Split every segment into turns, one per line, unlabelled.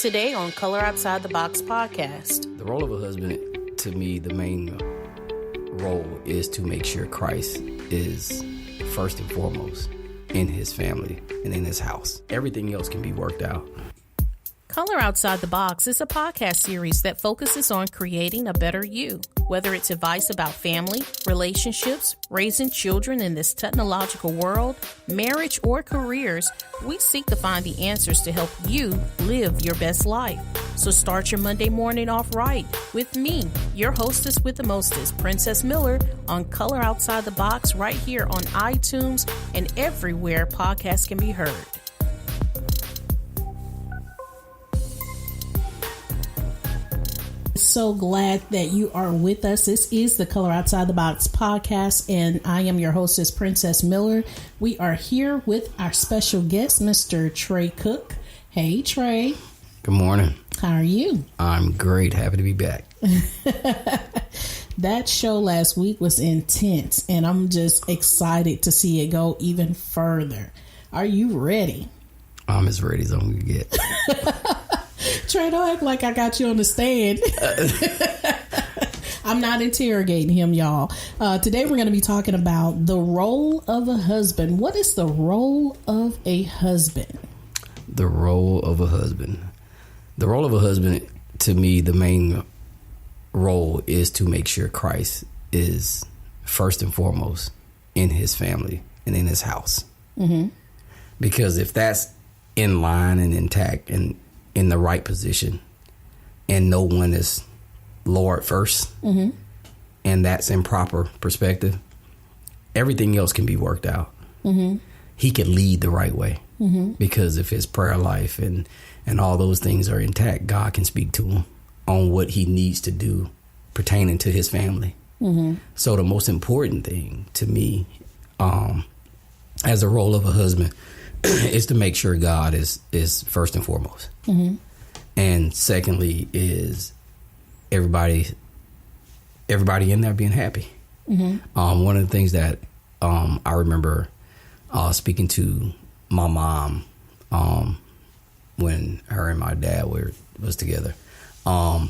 Today on Color Outside the Box podcast.
The role of a husband, to me, the main role is to make sure Christ is first and foremost in his family and in his house. Everything else can be worked out.
Color Outside the Box is a podcast series that focuses on creating a better you. Whether it's advice about family, relationships, raising children in this technological world, marriage, or careers, we seek to find the answers to help you live your best life. So start your Monday morning off right with me, your hostess with the mostest, Princess Miller, on Color Outside the Box right here on iTunes and everywhere podcasts can be heard. So glad that you are with us. This is the Color Outside the Box podcast, and I am your hostess, Princess Miller. We are here with our special guest, Mr. Tre Cook. Hey, Tre.
Good morning.
How are you?
I'm great. Happy to be back.
That show last week was intense, and I'm just excited to see it go even further. Are you ready?
I'm as ready as I'm going to get.
Tre, don't act like I got you on the stand. I'm not interrogating him, y'all. Today we're going to be talking about the role of a husband. What is the role of a husband?
The role of a husband. The role of a husband, to me, the main role is to make sure Christ is first and foremost in his family and in his house. Mm-hmm. Because if that's in line and intact and in the right position, and no one is Lord first, mm-hmm. and that's in proper perspective, everything else can be worked out. Mm-hmm. He can lead the right way, mm-hmm. because if his prayer life and all those things are intact, God can speak to him on what he needs to do pertaining to his family. Mm-hmm. So the most important thing to me, as the role of a husband, is to make sure God is first and foremost. Mm-hmm. And secondly is everybody in there being happy. Mm-hmm. One of the things that I remember speaking to my mom when her and my dad was together. I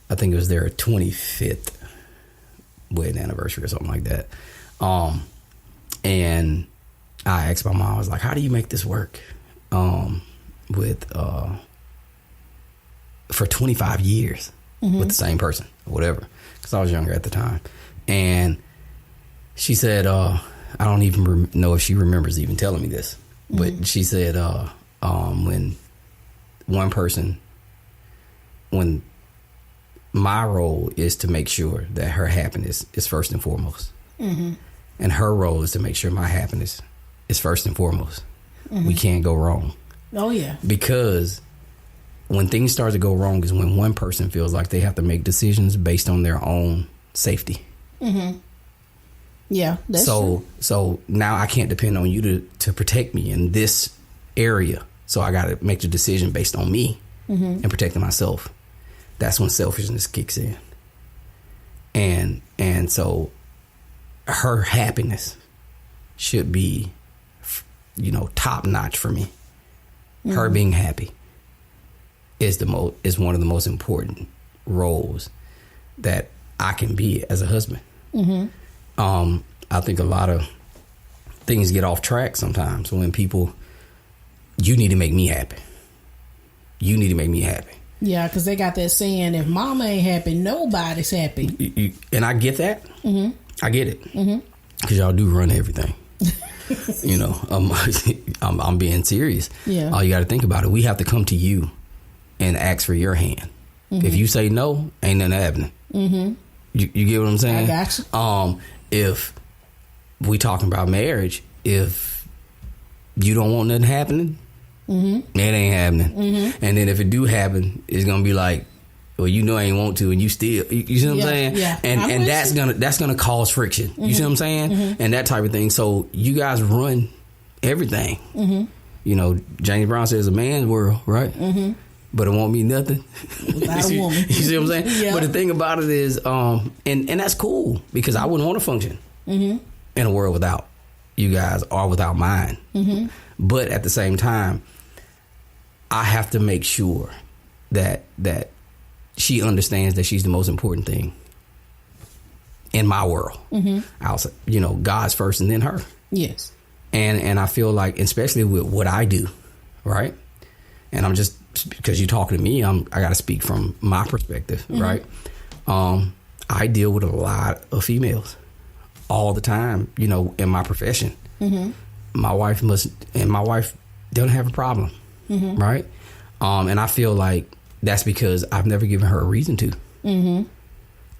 think it was their 25th wedding anniversary or something like that. And I asked my mom, I was like, how do you make this work for 25 years mm-hmm. with the same person or whatever? Because I was younger at the time. And she said, I don't even know if she remembers even telling me this, but mm-hmm. she said when my role is to make sure that her happiness is first and foremost. Mm-hmm. And her role is to make sure my happiness is first and foremost. Mm-hmm. We can't go wrong. Oh, yeah. Because when things start to go wrong is when one person feels like they have to make decisions based on their own safety. Mm-hmm. Yeah, that's true. So now I can't depend on you to protect me in this area. So I got to make the decision based on me mm-hmm. and protecting myself. That's when selfishness kicks in. And so her happiness should be, top notch for me. Mm-hmm. Her being happy is one of the most important roles that I can be as a husband. Mm-hmm. I think a lot of things get off track sometimes when people, you need to make me happy. You need to make me happy. Yeah, because they got that saying, if mama ain't happy, nobody's happy. And I get that. Mm-hmm. I get it. Because y'all do run everything. I'm being serious. Yeah. You got to think about it. We have to come to you and ask for your hand. Mm-hmm. If you say no, ain't nothing happening. Mm-hmm. You get what I'm saying? I got you. If we talking about marriage, if you don't want nothing happening, mm-hmm. it ain't happening. Mm-hmm. And then if it do happen, it's gonna be like, well, I ain't want to, and you still, you see what I'm saying? Yeah. And that's gonna cause friction. Mm-hmm. You see what I'm saying? Mm-hmm. And that type of thing. So you guys run everything. Mm-hmm. James Brown says a man's world, right? Mm-hmm. But it won't be nothing without a woman. You see what I'm saying? Yeah. But the thing about it is, and that's cool because I wouldn't want to function mm-hmm. in a world without you guys or without mine. Mm-hmm. But at the same time, I have to make sure that she understands that she's the most important thing in my world. I'll say, God's first and then her.
Yes.
And I feel like, especially with what I do, right? And I'm just, because you're talking to me, I got to speak from my perspective, right? I deal with a lot of females all the time, in my profession. My wife doesn't have a problem, right? And I feel like that's because I've never given her a reason to.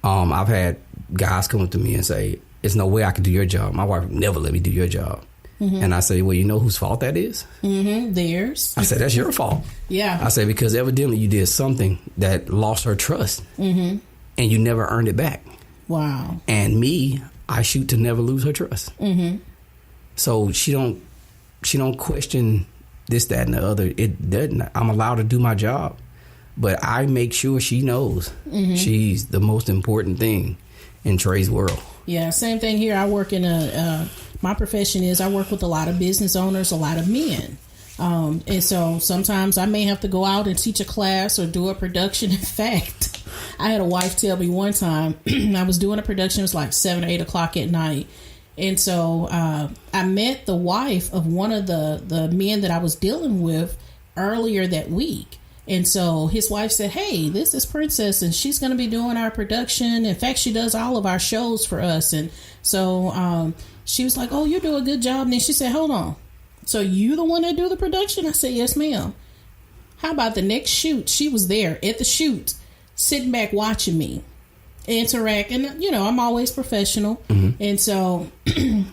I've had guys come up to me and say, "There's no way I can do your job. My wife would never let me do your job." And I say, "Well, you know whose fault that is?"
Theirs.
I said, "That's your fault."
Yeah.
I say, because evidently you did something that lost her trust, and you never earned it back.
Wow.
And me, I shoot to never lose her trust. So she don't question this, that, and the other. It doesn't. I'm allowed to do my job, but I make sure she knows she's the most important thing in Tre's world.
Yeah, same thing here. I work in my profession is I work with a lot of business owners, a lot of men. And so sometimes I may have to go out and teach a class or do a production. In fact, I had a wife tell me one time I was doing a production. It was like 7 or 8 o'clock at night. And so I met the wife of one of the men that I was dealing with earlier that week. And so his wife said, "Hey, this is Princess, and she's going to be doing our production. In fact, she does all of our shows for us." And so she was like, "Oh, you do a good job." And then she said, "Hold on. So you the one that do the production?" I said, "Yes, ma'am." How about the next shoot? She was there at the shoot, sitting back watching me interact. And, I'm always professional. And so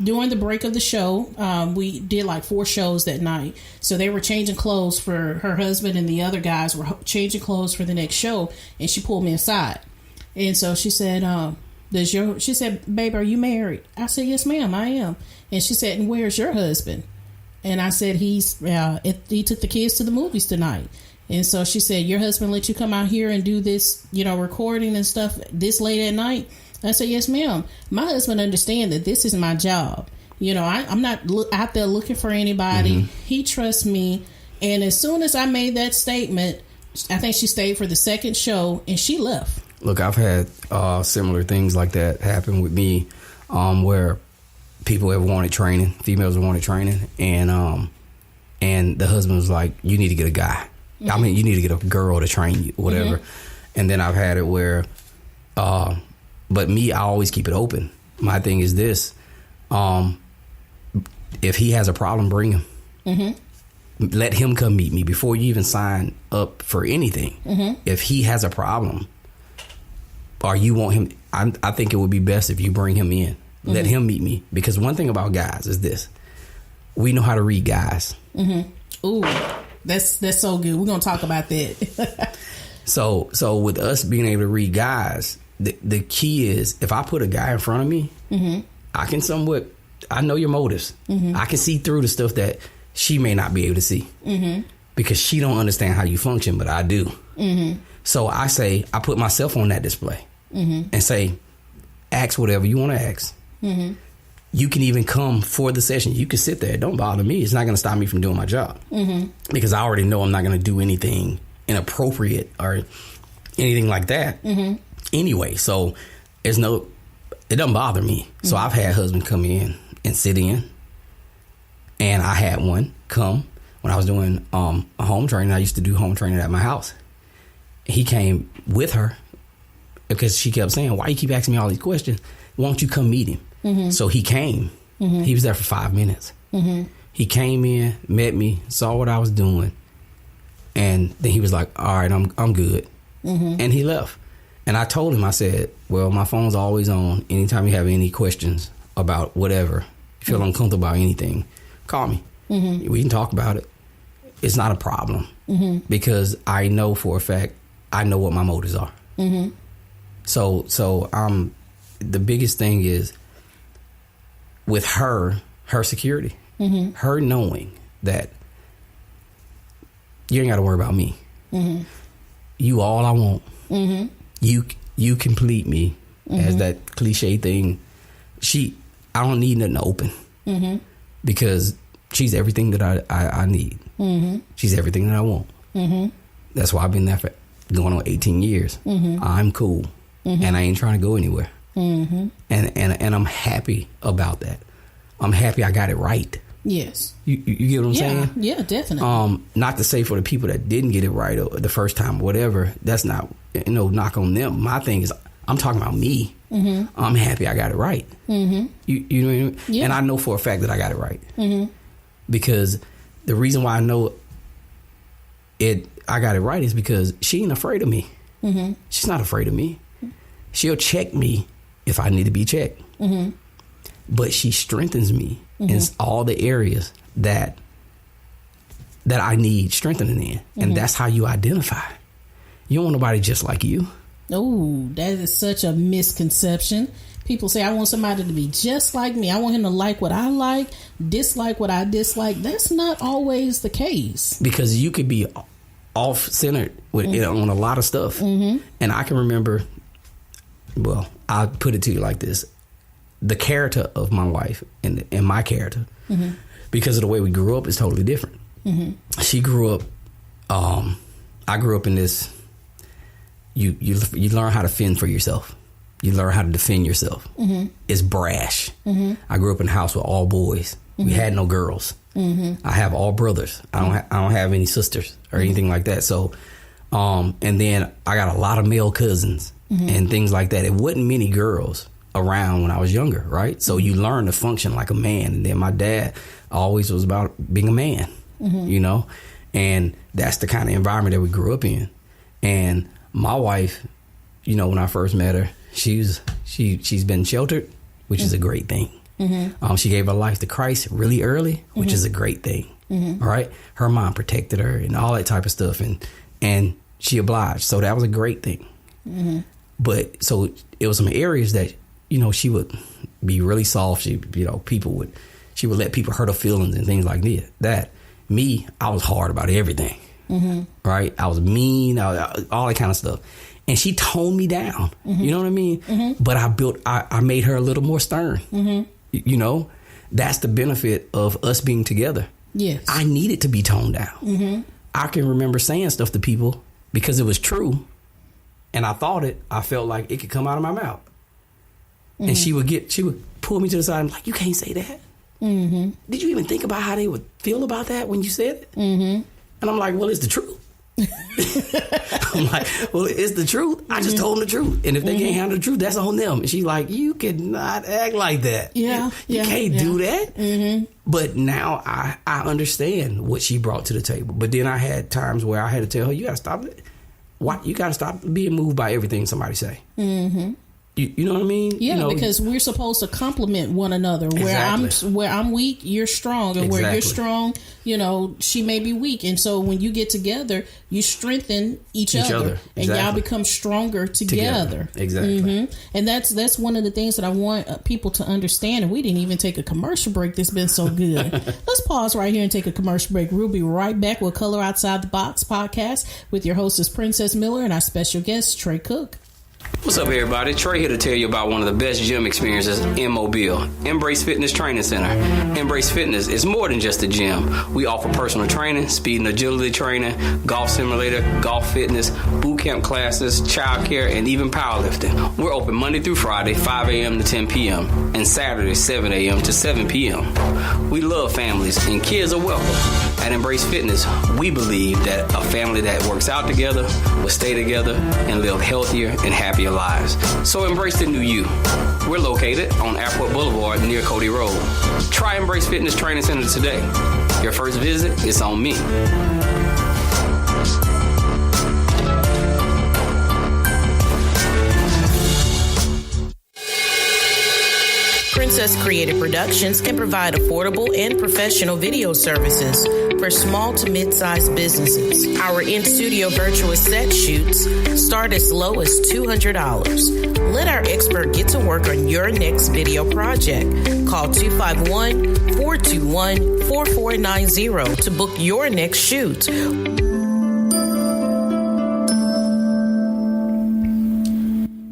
during the break of the show, we did like 4 shows that night. So they were changing clothes for her husband, and the other guys were changing clothes for the next show. And she pulled me aside. And so she said, she said, "Babe, are you married?" I said, "Yes, ma'am, I am." And she said, "And where's your husband?" And I said, he took the kids to the movies tonight. And so she said, "Your husband let you come out here and do this, recording and stuff this late at night?" I said, "Yes, ma'am. My husband understands that this is my job. I'm not out there looking for anybody. He trusts me." And as soon as I made that statement, I think she stayed for the second show and she left.
Look, I've had similar things like that happen with me, where people have wanted training, females have wanted training, and the husband was like, "You need to get a guy. I mean, you need to get a girl to train you, whatever." And then I've had it where, but me, I always keep it open. My thing is this: if he has a problem, bring him. Let him come meet me before you even sign up for anything. If he has a problem, or you want him, I think it would be best if you bring him in. Let him meet me, because one thing about guys is this: we know how to read guys.
Ooh. That's so good. We're gonna talk about that.
So with us being able to read guys, the key is, if I put a guy in front of me, I know your motives. I can see through the stuff that she may not be able to see, because she don't understand how you function, but I do. So I put myself on that display and say, ask whatever you want to ask. You can even come for the session. You can sit there. Don't bother me. It's not going to stop me from doing my job, because I already know I'm not going to do anything inappropriate or anything like that anyway. So it doesn't bother me. So I've had husbands come in and sit in, and I had one come when I was doing a home training. I used to do home training at my house. He came with her because she kept saying, "Why you keep asking me all these questions? Why don't you come meet him?" So he came. He was there for 5 minutes. He came in, met me, saw what I was doing, and then he was like, "All right, I'm good." And he left. And I told him, I said, "Well, my phone's always on. Anytime you have any questions about whatever, you feel uncomfortable about anything, call me. We can talk about it. It's not a problem, because I know for a fact, I know what my motives are." So the biggest thing is with her security, her knowing that you ain't got to worry about me. You all I want. You complete me, as that cliche thing. I don't need nothing open, because she's everything that I need. She's everything that I want. That's why I've been there going on 18 years. I'm cool, and I ain't trying to go anywhere. And I'm happy about that. I'm happy I got it right.
Yes.
You get what I'm saying?
Yeah, definitely.
Not to say for the people that didn't get it right or the first time or whatever, that's not, knock on them. My thing is, I'm talking about me. I'm happy I got it right. You know what I mean? Yeah. And I know for a fact that I got it right. Because the reason why I know I got it right is because she ain't afraid of me. She's not afraid of me. She'll check me if I need to be checked. But she strengthens me in all the areas that I need strengthening in. And that's how you identify. You don't want nobody just like you.
Oh, that is such a misconception. People say, I want somebody to be just like me. I want him to like what I like, dislike what I dislike. That's not always the case. Because
you could be off-centered with on a lot of stuff. And I can remember, well, I'll put it to you like this. The character of my wife and my character, because of the way we grew up, is totally different. She grew up, I grew up in this, you learn how to fend for yourself. You learn how to defend yourself. It's brash. I grew up in a house with all boys. We had no girls. I have all brothers. I don't have any sisters or anything like that. So, and then I got a lot of male cousins and things like that. It wasn't many girls around when I was younger, right? So you learn to function like a man. And then my dad always was about being a man, and that's the kind of environment that we grew up in. And my wife, when I first met her, she's been sheltered, which is a great thing. She gave her life to Christ really early, which is a great thing. All right. Her mom protected her and all that type of stuff. And she obliged. So that was a great thing. But so it was some areas that, she would be really soft. She would let people hurt her feelings and things like that. Me, I was hard about everything. Right. I was mean, all that kind of stuff. And she toned me down. You know what I mean? But I made her a little more stern. That's the benefit of us being together. Yes. I needed to be toned down. I can remember saying stuff to people because it was true. And I felt like it could come out of my mouth. And she would pull me to the side and be like, you can't say that. Did you even think about how they would feel about that when you said it? And I'm like, well, it's the truth. I'm like, well, it's the truth. I just told them the truth. And if they can't handle the truth, that's on them. And she's like, you cannot act like that. You can't do that. But now I understand what she brought to the table. But then I had times where I had to tell her, you got to stop it. Why? You got to stop being moved by everything somebody say. You know what I mean?
Yeah, because we're supposed to complement one another.
Exactly.
Where I'm weak, you're strong, and where you're strong, she may be weak. And so when you get together, you strengthen each other. And y'all become stronger together.
Exactly.
And that's one of the things that I want people to understand. And we didn't even take a commercial break. That's been so good. Let's pause right here and take a commercial break. We'll be right back with Color Outside the Box podcast with your hostess Princess Miller and our special guest Tre Cook.
What's up, everybody? Trey here to tell you about one of the best gym experiences in Mobile, Embrace Fitness Training Center. Embrace Fitness is more than just a gym. We offer personal training, speed and agility training, golf simulator, golf fitness, boot camp classes, childcare, and even powerlifting. We're open Monday through Friday, 5 a.m. to 10 p.m., and Saturday, 7 a.m. to 7 p.m. We love families, and kids are welcome. At Embrace Fitness, we believe that a family that works out together will stay together and live healthier and happier lives. So embrace the new you. We're located on Airport Boulevard near Cody Road. Try Embrace Fitness Training Center today. Your first visit is on me.
Princess Creative Productions can provide affordable and professional video services for small to mid-sized businesses. Our in-studio virtual set shoots start as low as $200. Let our expert get to work on your next video project. Call 251-421-4490 to book your next shoot.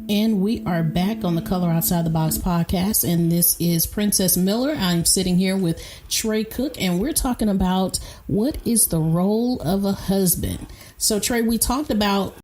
And we are back on the Color Outside the Box podcast, and this is Princess Miller. I'm sitting here with Tre Cook, and we're talking about what is the role of a husband. So, Tre, we talked about